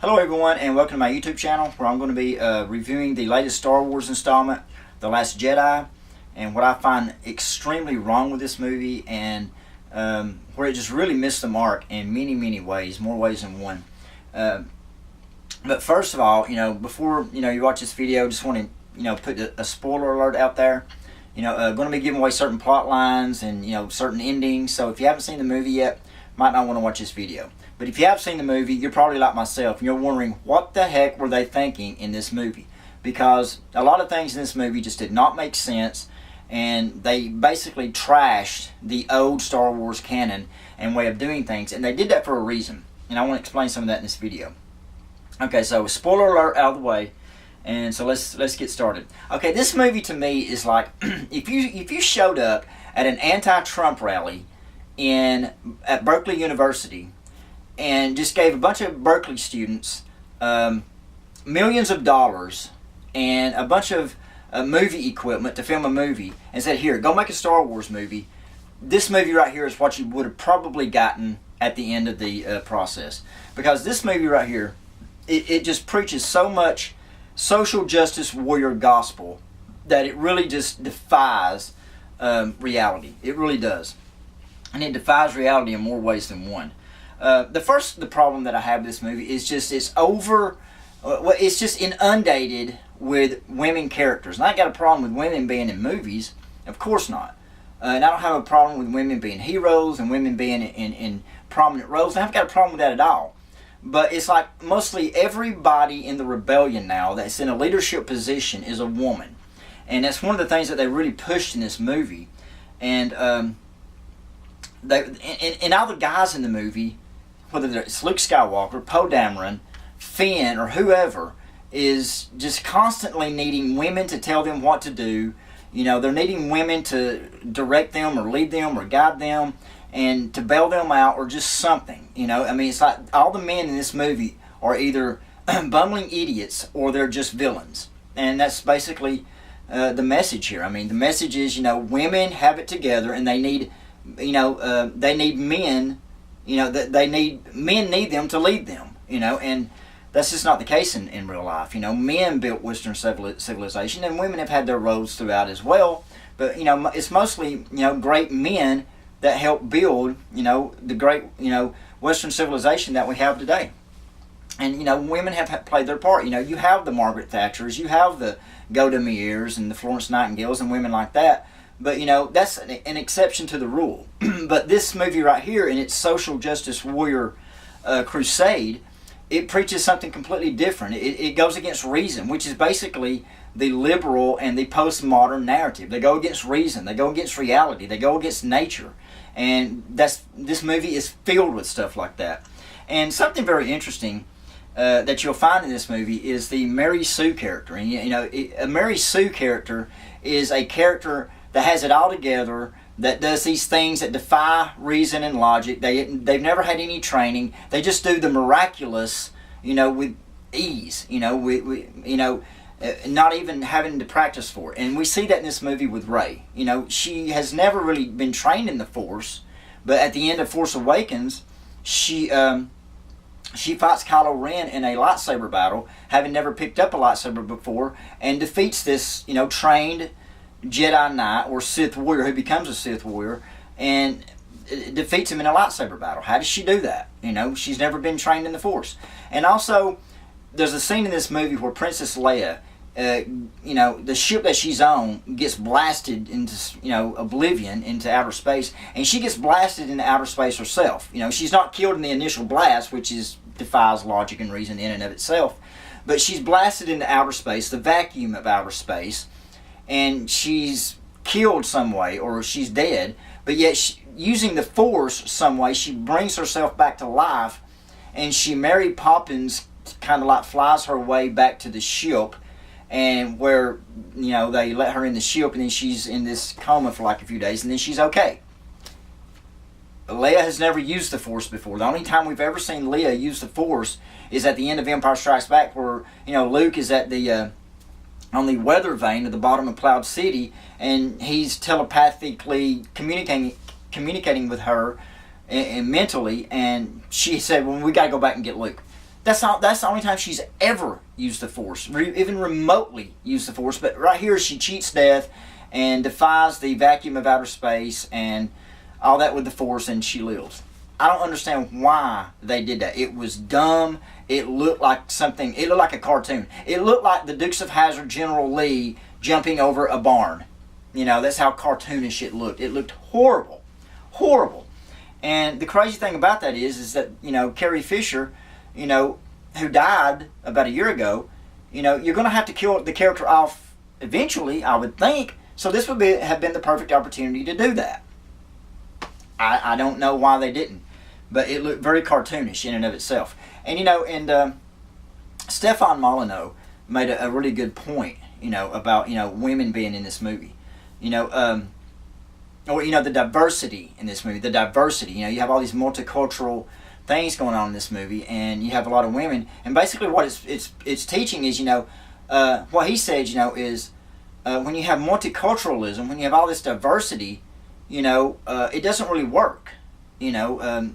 Hello everyone, and welcome to my YouTube channel where I'm going to be reviewing the latest Star Wars installment, The Last Jedi, and what I find extremely wrong with this movie, and where it just really missed the mark in many ways, more ways than one. But first of all, before you watch this video, just want to put a spoiler alert out there. Going to be giving away certain plot lines and certain endings. So if you haven't seen the movie yet, might not want to watch this video. But if you have seen the movie, you're probably like myself, and you're wondering what the heck were they thinking in this movie, because a lot of things in this movie just did not make sense, and they basically trashed the old Star Wars canon and way of doing things, and they did that for a reason, and I want to explain some of that in this video. Okay, so spoiler alert out of the way, and so let's get started. Okay, this movie to me is like if you showed up at an anti-Trump rally at Berkeley University and just gave a bunch of Berkeley students millions of dollars and a bunch of movie equipment to film a movie and said, here, go make a Star Wars movie. This movie right here is what you would have probably gotten at the end of the process. Because this movie right here, it just preaches so much social justice warrior gospel that it really just defies reality. It really does. And it defies reality in more ways than one. The problem that I have with this movie is just it's just inundated with women characters. And I ain't got a problem with women being in movies, of course not. And I don't have a problem with women being heroes and women being in prominent roles. And I've got a problem with that at all. But it's like mostly everybody in the rebellion now that's in a leadership position is a woman. And that's one of the things that they really pushed in this movie. And all the guys in the movie, whether it's Luke Skywalker, Poe Dameron, Finn, or whoever, is just constantly needing women to tell them what to do. They're needing women to direct them or lead them or guide them and to bail them out or just something. It's like all the men in this movie are either bumbling idiots or they're just villains. And that's basically the message here. The message is, women have it together and they need, they need men. Men need them to lead them, and that's just not the case in real life. Men built Western civilization, and women have had their roles throughout as well. But, it's mostly, great men that help build, the great, Western civilization that we have today. And, women have played their part. You have the Margaret Thatchers, you have the Golda Meirs and the Florence Nightingales and women like that. But, that's an exception to the rule. But this movie right here, in its social justice warrior crusade, it preaches something completely different. It goes against reason, which is basically the liberal and the postmodern narrative. They go against reason. They go against reality. They go against nature. And this movie is filled with stuff like that. And something very interesting that you'll find in this movie is the Mary Sue character. And, a Mary Sue character is a character that has it all together, that does these things that defy reason and logic. They've never had any training. They just do the miraculous, with ease. Not even having to practice for it. And we see that in this movie with Rey. She has never really been trained in the Force, but at the end of Force Awakens, she fights Kylo Ren in a lightsaber battle, having never picked up a lightsaber before, and defeats this, trained Jedi Knight or Sith warrior who becomes a Sith warrior and defeats him in a lightsaber battle. How does she do that? She's never been trained in the Force. And also, there's a scene in this movie where Princess Leia, the ship that she's on gets blasted into, oblivion, into outer space, and she gets blasted into outer space herself. She's not killed in the initial blast, which defies logic and reason in and of itself, but she's blasted into outer space, the vacuum of outer space, and she's killed some way, or she's dead, but yet using the Force some way, she brings herself back to life, and she Mary Poppins kind of like flies her way back to the ship, and where, they let her in the ship, and then she's in this coma for like a few days, and then she's okay. Leia has never used the Force before. The only time we've ever seen Leia use the Force is at the end of Empire Strikes Back, where, Luke is at the on the weather vane at the bottom of Cloud City, and he's telepathically communicating with her and mentally, and she said, well, we got to go back and get Luke. That's the only time she's ever used the Force, even remotely used the Force. But right here, she cheats death and defies the vacuum of outer space and all that with the Force, and she lives. I don't understand why they did that. It was dumb. It looked like something. It looked like a cartoon. It looked like the Dukes of Hazzard General Lee jumping over a barn. You know, that's how cartoonish it looked. It looked horrible. Horrible. And the crazy thing about that is that, you know, Carrie Fisher, you know, who died about a year ago, you know, you're going to have to kill the character off eventually, I would think. So this would have been the perfect opportunity to do that. I don't know why they didn't, but it looked very cartoonish in and of itself. And, you know, and Stefan Molyneux made a really good point, you know, about, you know, women being in this movie. You know, or, you know, the diversity in this movie. The diversity, you know, you have all these multicultural things going on in this movie, and you have a lot of women. And basically what it's teaching is, you know, what he said, you know, is when you have multiculturalism, when you have all this diversity, you know, it doesn't really work. You know,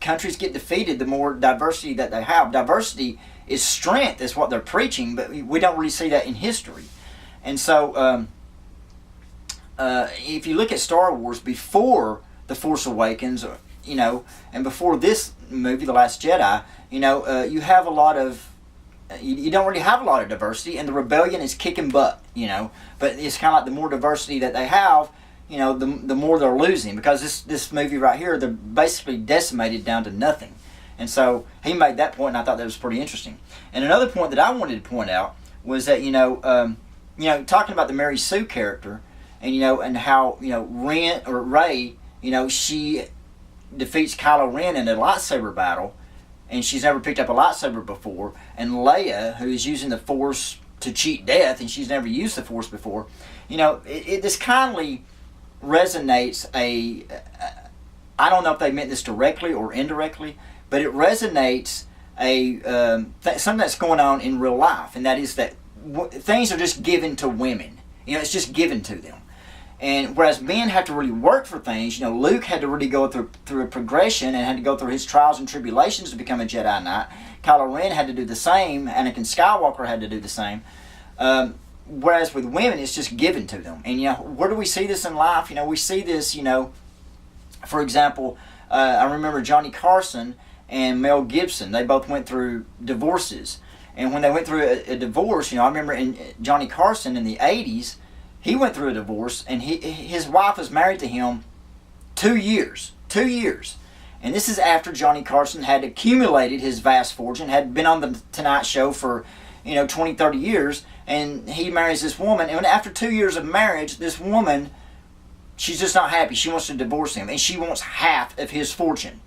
countries get defeated the more diversity that they have. Diversity is strength, is what they're preaching, but we don't really see that in history. And so, if you look at Star Wars before The Force Awakens, you know, and before this movie, The Last Jedi, you know, you have a lot of, you don't really have a lot of diversity, and the rebellion is kicking butt, you know. But it's kind of like the more diversity that they have, you know, the more they're losing, because this movie right here, they're basically decimated down to nothing. And so he made that point, and I thought that was pretty interesting. And another point that I wanted to point out was that, you know, talking about the Mary Sue character, and, you know, and how, you know, Rey, you know, she defeats Kylo Ren in a lightsaber battle, and she's never picked up a lightsaber before. And Leia, who is using the Force to cheat death, and she's never used the Force before, you know, this kindly resonates I don't know if they meant this directly or indirectly, but it resonates something that's going on in real life, and that is that things are just given to women. You know, it's just given to them. And whereas men have to really work for things, you know, Luke had to really go through a progression and had to go through his trials and tribulations to become a Jedi Knight. Kylo Ren had to do the same. Anakin Skywalker had to do the same. Whereas with women, it's just given to them. And, you know, where do we see this in life? You know, we see this, you know, for example, I remember Johnny Carson and Mel Gibson. They both went through divorces. And when they went through a divorce, you know, I remember in Johnny Carson in the 80s, he went through a divorce, and his wife was married to him 2 years. 2 years. And this is after Johnny Carson had accumulated his vast fortune, had been on the Tonight Show for, you know, 20, 30 years, and he marries this woman. And after 2 years of marriage, this woman, she's just not happy. She wants to divorce him, and she wants half of his fortune,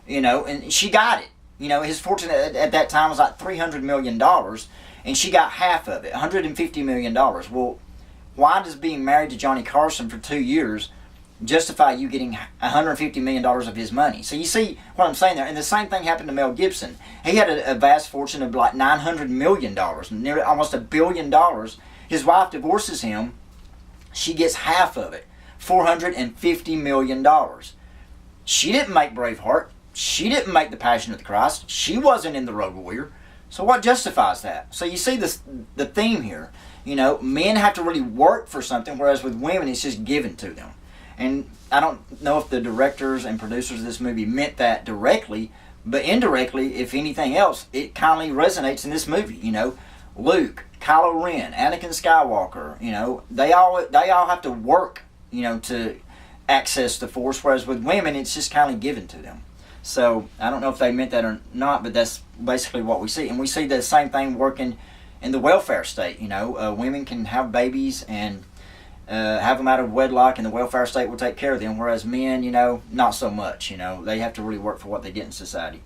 you know, and she got it. You know, his fortune at that time was like $300 million, and she got half of it, $150 million. Well, why does being married to Johnny Carson for 2 years justify you getting $150 million of his money? So you see what I'm saying there. And the same thing happened to Mel Gibson. He had a vast fortune of like $900 million, nearly almost $1 billion. His wife divorces him. She gets half of it, $450 million. She didn't make Braveheart. She didn't make The Passion of the Christ. She wasn't in The Road Warrior. So what justifies that? So you see the theme here. You know, men have to really work for something, whereas with women, it's just given to them. And I don't know if the directors and producers of this movie meant that directly, but indirectly, if anything else, it kindly resonates in this movie. You know, Luke, Kylo Ren, Anakin Skywalker, you know, they all have to work, you know, to access the Force, whereas with women, it's just kindly given to them. So I don't know if they meant that or not, but that's basically what we see. And we see the same thing working in the welfare state. You know, women can have babies and have them out of wedlock, and the welfare state will take care of them, whereas men, you know, not so much. You know, they have to really work for what they get in society.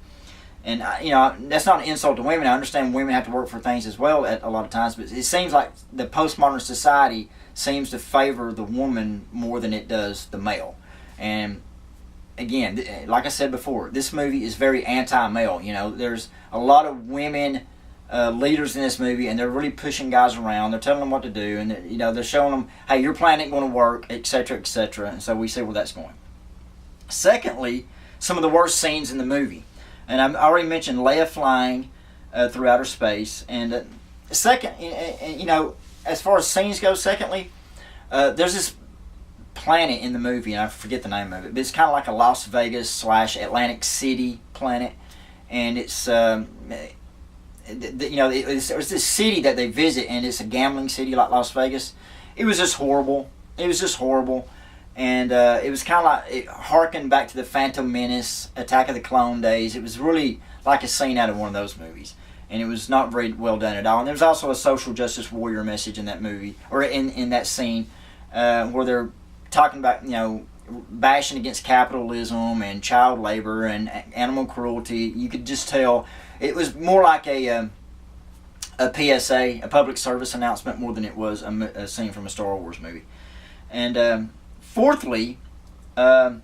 And, you know, that's not an insult to women. I understand women have to work for things as well at a lot of times, but it seems like the postmodern society seems to favor the woman more than it does the male. And again, like I said before, this movie is very anti-male. You know, there's a lot of women leaders in this movie, and they're really pushing guys around. They're telling them what to do, and you know, they're showing them, hey, your plan ain't going to work, etc., etc. And so we see where that's going. Secondly, some of the worst scenes in the movie, and I already mentioned Leia flying, through outer space. And second, you know, as far as scenes go, secondly, there's this planet in the movie, and I forget the name of it, but it's kind of like a Las Vegas / Atlantic City planet, and it's you know, there's this city that they visit, and it's a gambling city like Las Vegas. It was just horrible. It was just horrible, and it was kind of like, it harkened back to the Phantom Menace, Attack of the Clone days. It was really like a scene out of one of those movies, and it was not very well done at all. And there was also a social justice warrior message in that movie, or in that scene, where they're talking about, you know, bashing against capitalism and child labor and animal cruelty. You could just tell it was more like a PSA, a public service announcement, more than it was a scene from a Star Wars movie. And fourthly, awkward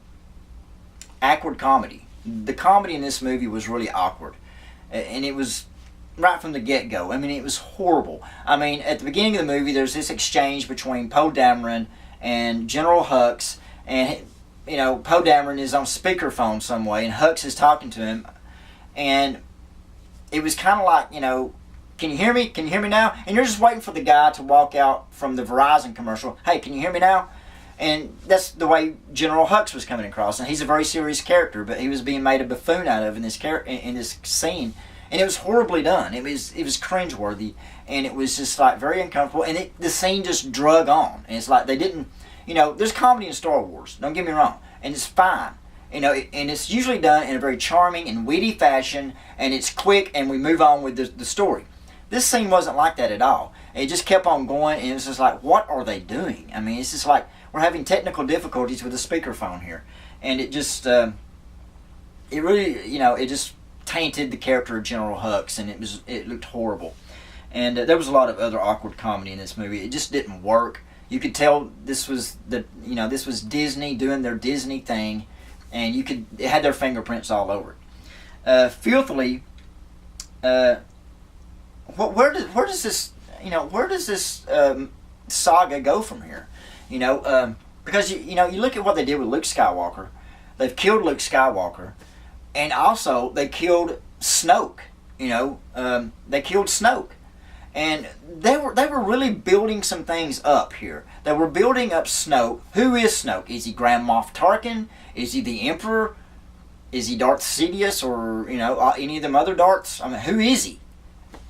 comedy. The comedy in this movie was really awkward, and it was right from the get-go. I mean, it was horrible. I mean, at the beginning of the movie, there's this exchange between Poe Dameron and General Hux, and, you know, Poe Dameron is on speakerphone some way, and Hux is talking to him, and it was kind of like, you know, can you hear me? Can you hear me now? And you're just waiting for the guy to walk out from the Verizon commercial. Hey, can you hear me now? And that's the way General Hux was coming across, and he's a very serious character, but he was being made a buffoon out of in this scene, and it was horribly done. It was cringeworthy, and it was just like very uncomfortable, and the scene just drug on, and it's like they didn't, you know, there's comedy in Star Wars, don't get me wrong, and it's fine, you know, and it's usually done in a very charming and witty fashion, and it's quick, and we move on with the story. This scene wasn't like that at all. It just kept on going, and it was just like, what are they doing? I mean, it's just like, we're having technical difficulties with the speakerphone here, and it just, it really, you know, it just tainted the character of General Hux, and it looked horrible. And there was a lot of other awkward comedy in this movie. It just didn't work. You could tell this was this was Disney doing their Disney thing, and it had their fingerprints all over it. Fifthly, where does this saga go from here? You know, because you look at what they did with Luke Skywalker. They've killed Luke Skywalker, and also they killed Snoke. You know, they killed Snoke, and they were really building some things up here. They were building up Snoke. Who is Snoke? Is he Grand Moff Tarkin? Is he the Emperor? Is he Darth Sidious, or, you know, any of them other Darths? I mean, who is he?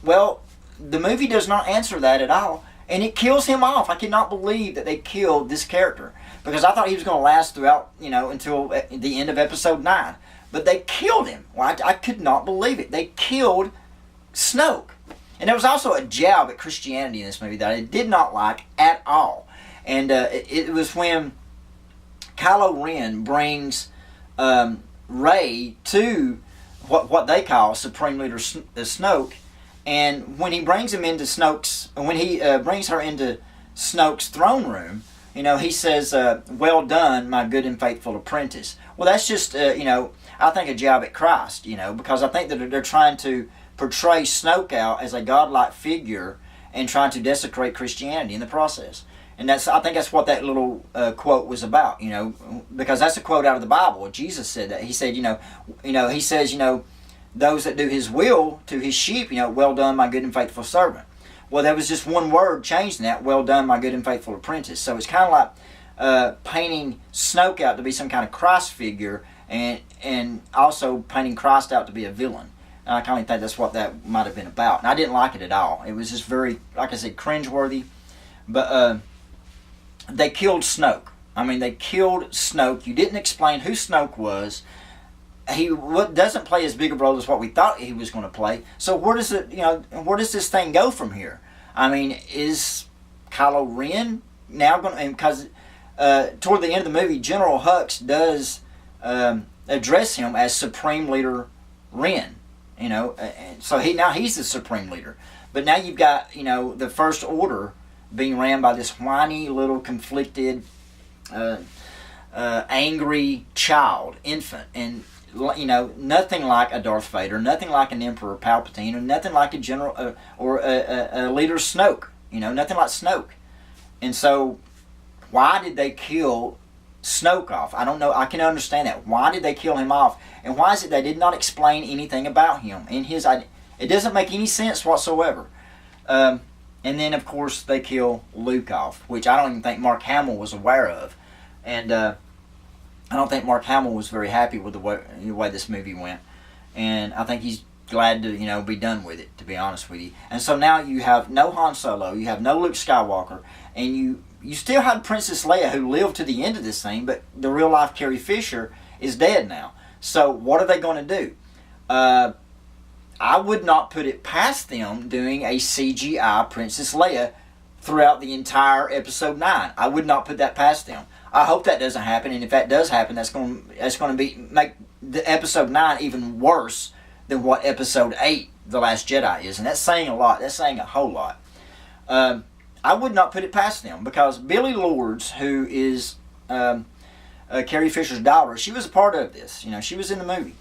Well, the movie does not answer that at all. And it kills him off. I cannot believe that they killed this character, because I thought he was going to last throughout, you know, until the end of episode 9. But they killed him. Well, I could not believe it. They killed Snoke. And there was also a jab at Christianity in this movie that I did not like at all. And it was when Kylo Ren brings Rey to what they call Supreme Leader Snoke. And when he brings him into when he brings her into Snoke's throne room, you know, he says, "Well done, my good and faithful apprentice." Well, that's just, you know, I think a jab at Christ, you know, because I think that they're trying to portray Snoke out as a godlike figure and trying to desecrate Christianity in the process. And I think that's what that little quote was about, you know, because that's a quote out of the Bible. Jesus said that. He said, he says, those that do his will to his sheep, well done, my good and faithful servant. Well, there was just one word changed in that, well done, my good and faithful apprentice. So it's kind of like painting Snoke out to be some kind of Christ figure, and also painting Christ out to be a villain. And I kind of think that's what that might have been about. And I didn't like it at all. It was just very, like I said, cringeworthy. But they killed Snoke. I mean, they killed Snoke. You didn't explain who Snoke was. He doesn't play as big a role as what we thought he was going to play. So where does this thing go from here? I mean, is Kylo Ren now going to? Because toward the end of the movie, General Hux does address him as Supreme Leader Ren. So he's the Supreme Leader. But now you've got the First Order being ran by this whiny little conflicted, angry child, infant, and nothing like a Darth Vader, nothing like an Emperor Palpatine, or nothing like a General or a Leader Snoke. Nothing like Snoke. And so, why did they kill Snoke off? I don't know. I can understand that. Why did they kill him off? And why is it they did not explain anything about him and his It doesn't make any sense whatsoever. And then, of course, they kill Luke off, which I don't even think Mark Hamill was aware of. And I don't think Mark Hamill was very happy with the way this movie went. And I think he's glad to, be done with it, to be honest with you. And so now you have no Han Solo, you have no Luke Skywalker, and you still had Princess Leia, who lived to the end of this thing, but the real-life Carrie Fisher is dead now. So what are they going to do? I would not put it past them doing a CGI Princess Leia throughout the entire episode 9. I would not put that past them. I hope that doesn't happen, and if that does happen, that's going to make the episode 9 even worse than what episode 8, The Last Jedi, is. And that's saying a lot. That's saying a whole lot. I would not put it past them, because Billie Lourdes, who is Carrie Fisher's daughter, she was a part of this. She was in the movie.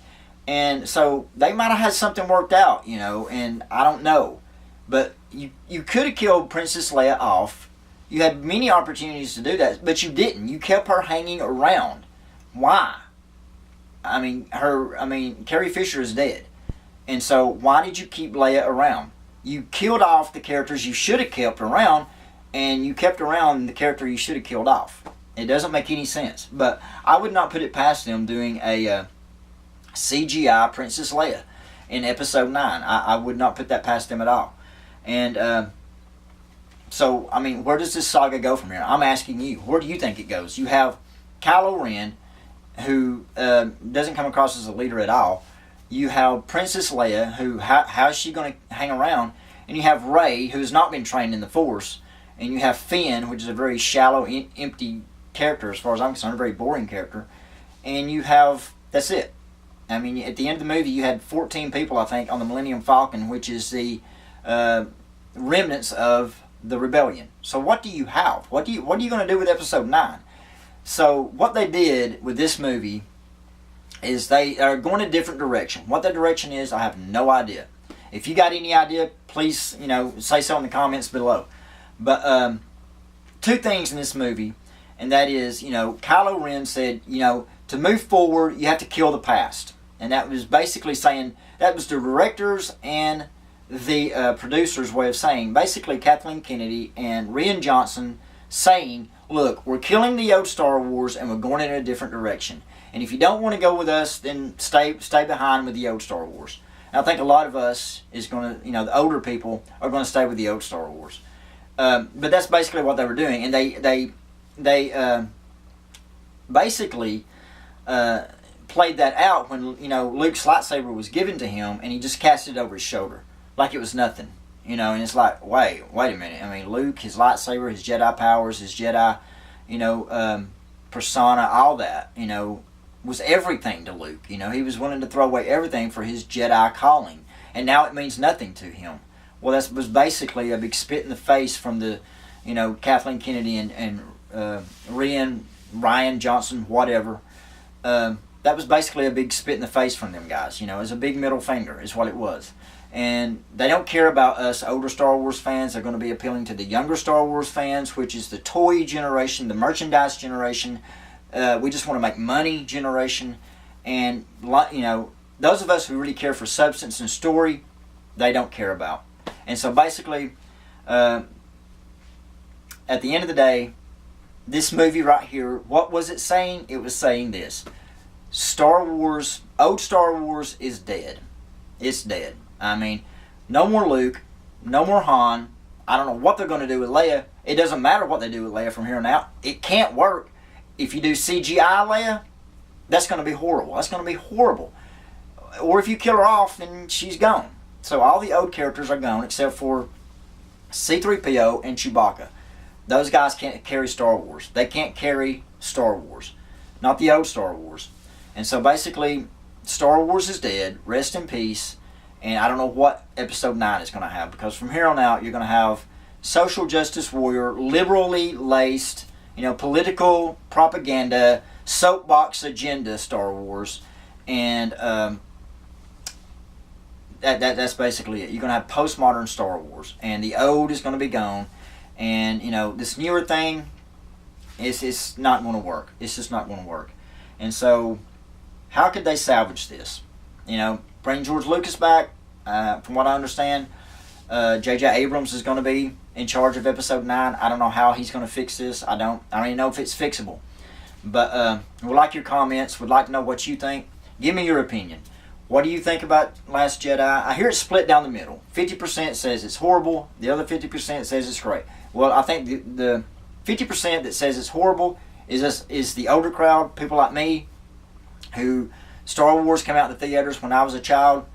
And so they might have had something worked out, and I don't know. But you could have killed Princess Leia off. You had many opportunities to do that, but you didn't. You kept her hanging around. Why? Carrie Fisher is dead. And so why did you keep Leia around? You killed off the characters you should have kept around, and you kept around the character you should have killed off. It doesn't make any sense. But I would not put it past them doing a CGI Princess Leia in episode 9. I would not put that past them at all. And so, where does this saga go from here? I'm asking you, where do you think it goes? You have Kylo Ren, who doesn't come across as a leader at all. You have Princess Leia, who, how is she going to hang around? And you have Rey, who has not been trained in the Force. And you have Finn, which is a very shallow, empty character, as far as I'm concerned, a very boring character. And you have, that's it. At the end of the movie, you had 14 people, I think, on the Millennium Falcon, which is the remnants of the rebellion. So what do you have? What are you going to do with episode 9? So what they did with this movie is they are going a different direction. What that direction is, I have no idea. If you got any idea, please, say so in the comments below. But two things in this movie, and that is, Kylo Ren said, to move forward, you have to kill the past. And that was basically saying, that was the directors and the producers' way of saying, basically Kathleen Kennedy and Rian Johnson saying, look, we're killing the old Star Wars and we're going in a different direction. And if you don't want to go with us, then stay behind with the old Star Wars. And I think a lot of us is going to, the older people are going to stay with the old Star Wars. But that's basically what they were doing. And they basically played that out when, Luke's lightsaber was given to him and he just cast it over his shoulder like it was nothing. And it's like, wait a minute. Luke, his lightsaber, his Jedi powers, his Jedi, persona, all that, was everything to Luke. He was willing to throw away everything for his Jedi calling. And now it means nothing to him. Well, that was basically a big spit in the face from the, Kathleen Kennedy and Rian Johnson, whatever. That was basically a big spit in the face from them guys. It was a big middle finger is what it was. And they don't care about us older Star Wars fans. They're going to be appealing to the younger Star Wars fans, which is the toy generation, the merchandise generation. We just want to make money generation. And, those of us who really care for substance and story, they don't care about. And so basically, at the end of the day, this movie right here, what was it saying? It was saying this. Star Wars, old Star Wars is dead. It's dead. No more Luke, no more Han. I don't know what they're going to do with Leia. It doesn't matter what they do with Leia from here on out. It can't work. If you do CGI Leia, that's going to be horrible. That's going to be horrible. Or if you kill her off, then she's gone. So all the old characters are gone except for C-3PO and Chewbacca. Those guys can't carry Star Wars. They can't carry Star Wars. Not the old Star Wars. And so basically, Star Wars is dead. Rest in peace. And I don't know what episode 9 is going to have, because from here on out, you're going to have social justice warrior, liberally laced, political propaganda, soapbox agenda Star Wars. And that's basically it. You're going to have postmodern Star Wars. And the old is going to be gone. And, this newer thing, it's not going to work. It's just not going to work. And so, how could they salvage this? Bring George Lucas back? From what I understand, J.J. Abrams is going to be in charge of episode 9. I don't know how he's going to fix this. I don't even know if it's fixable. But we'd like your comments. We'd like to know what you think. Give me your opinion. What do you think about Last Jedi? I hear it's split down the middle. 50% says it's horrible. The other 50% says it's great. Well, I think the 50% that says it's horrible is the older crowd, people like me, who Star Wars came out in the theaters when I was a child.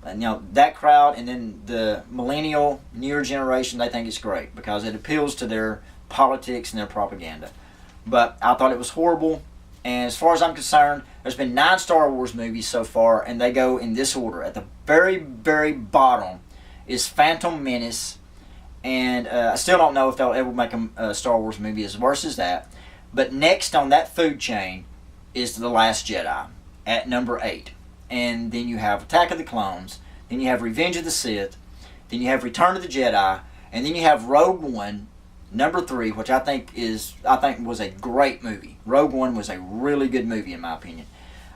And, that crowd, and then the millennial, newer generation, they think it's great because it appeals to their politics and their propaganda. But I thought it was horrible. And as far as I'm concerned, there's been 9 Star Wars movies so far, and they go in this order. At the very, very bottom is Phantom Menace. And I still don't know if they'll ever make a Star Wars movie as worse as that. But next on that food chain is The Last Jedi at number 8. And then you have Attack of the Clones. Then you have Revenge of the Sith. Then you have Return of the Jedi. And then you have Rogue One, number 3, which I think was a great movie. Rogue One was a really good movie in my opinion.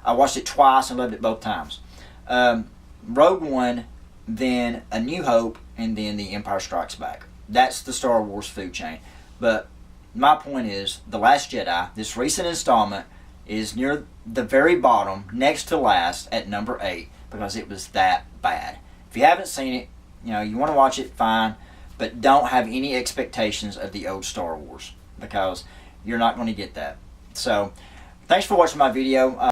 I watched it twice and loved it both times. Rogue One, then A New Hope, and then The Empire Strikes Back. That's the Star Wars food chain. But my point is, The Last Jedi, this recent installment, is near the very bottom, next to last, at number 8, because it was that bad. If you haven't seen it, you want to watch it, fine, but don't have any expectations of the old Star Wars, because you're not going to get that. So, thanks for watching my video.